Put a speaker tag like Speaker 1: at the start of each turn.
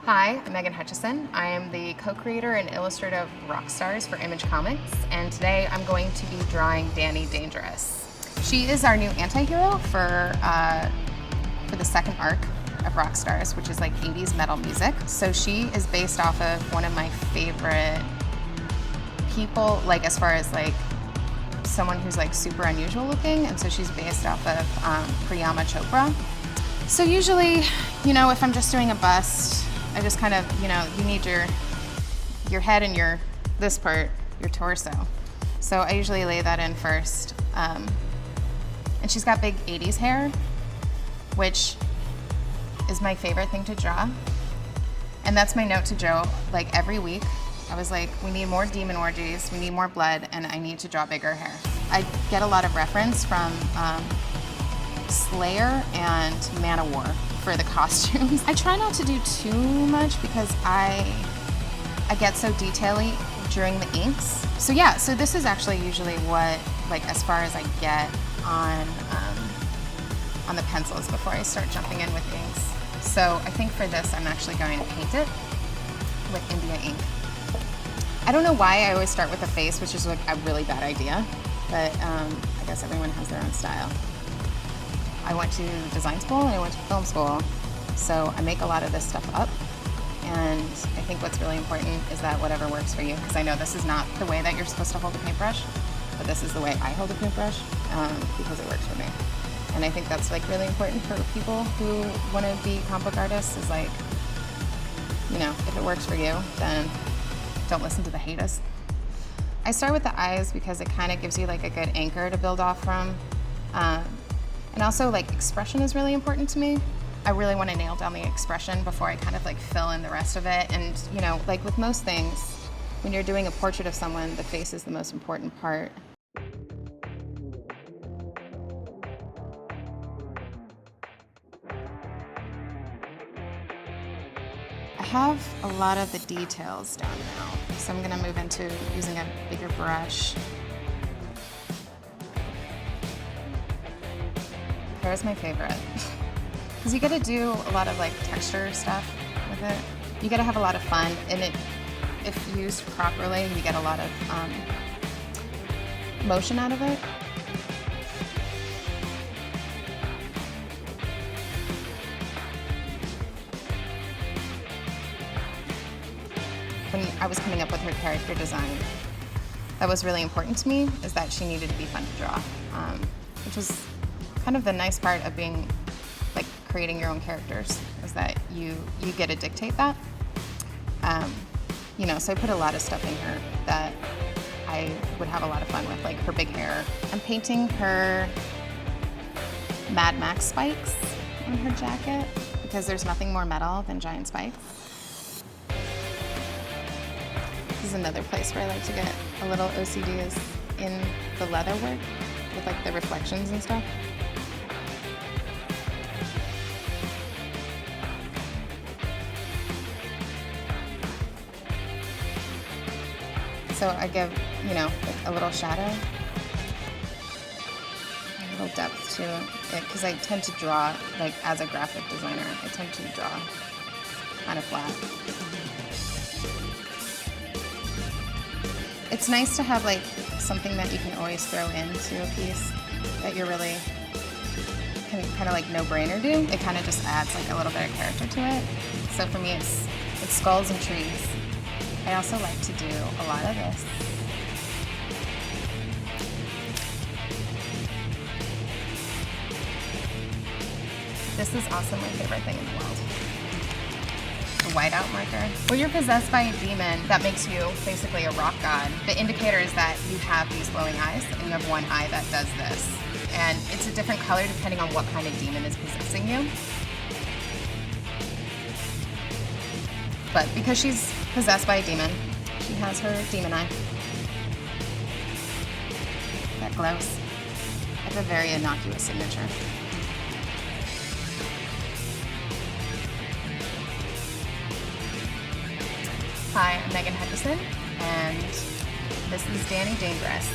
Speaker 1: Hi, I'm Megan Hutchison. I am the co-creator and illustrator of Rockstars for Image Comics, and today I'm going to be drawing Dani Dangerous. She is our new anti-hero for the second arc of Rockstars, which is like 80s metal music. So she is based off of one of my favorite people, like as far as like someone who's like super unusual looking, and so she's based off of Priyama Chopra. So usually, if I'm just doing a bust, I just kind of, you need your head and this part, your torso. So I usually lay that in first. And she's got big 80s hair, which is my favorite thing to draw. And that's my note to Joe, like every week. I was like, we need more demon orgies, we need more blood, and I need to draw bigger hair. I get a lot of reference from Slayer and Manowar for the costumes. I try not to do too much because I get so detail-y during the inks. So yeah, so this is actually usually what, like as far as I get on the pencils before I start jumping in with inks. So I think for this, I'm actually going to paint it with India ink. I don't know why I always start with the face, which is like a really bad idea, but I guess everyone has their own style. I went to design school and I went to film school, so I make a lot of this stuff up, and I think what's really important is that whatever works for you, because I know this is not the way that you're supposed to hold a paintbrush, but this is the way I hold a paintbrush because it works for me. And I think that's like really important for people who want to be comic book artists, is like, if it works for you, then don't listen to the haters. I start with the eyes because it kind of gives you like a good anchor to build off from. And also, like, expression is really important to me. I really want to nail down the expression before I kind of like fill in the rest of it. And like with most things, when you're doing a portrait of someone, the face is the most important part. I have a lot of the details down now, so I'm gonna move into using a bigger brush. Hair is my favorite, because you get to do a lot of like texture stuff with it. You get to have a lot of fun, and if used properly, you get a lot of motion out of it. When I was coming up with her character design, that was really important to me, is that she needed to be fun to draw, which is kind of the nice part of being, like, creating your own characters, is that you get to dictate that. So I put a lot of stuff in her that I would have a lot of fun with, like her big hair. I'm painting her Mad Max spikes on her jacket, because there's nothing more metal than giant spikes. This is another place where I like to get a little OCD, is in the leather work with like the reflections and stuff. So I give, like a little shadow, a little depth to it, because I tend to draw, like as a graphic designer, I tend to draw kind of flat. It's nice to have like something that you can always throw into a piece that you're really can kind of like no-brainer do. It kind of just adds like a little bit of character to it. So for me, it's skulls and trees. I also like to do a lot of this. This is also my favorite thing in the world. The whiteout marker. When you're possessed by a demon, that makes you basically a rock god. The indicator is that you have these glowing eyes, and you have one eye that does this. And it's a different color depending on what kind of demon is possessing you. But because she's possessed by a demon, she has her demon eye. That glows. I have a very innocuous signature. Hi, I'm Megan Hutchison, and this is Dani Dangerous.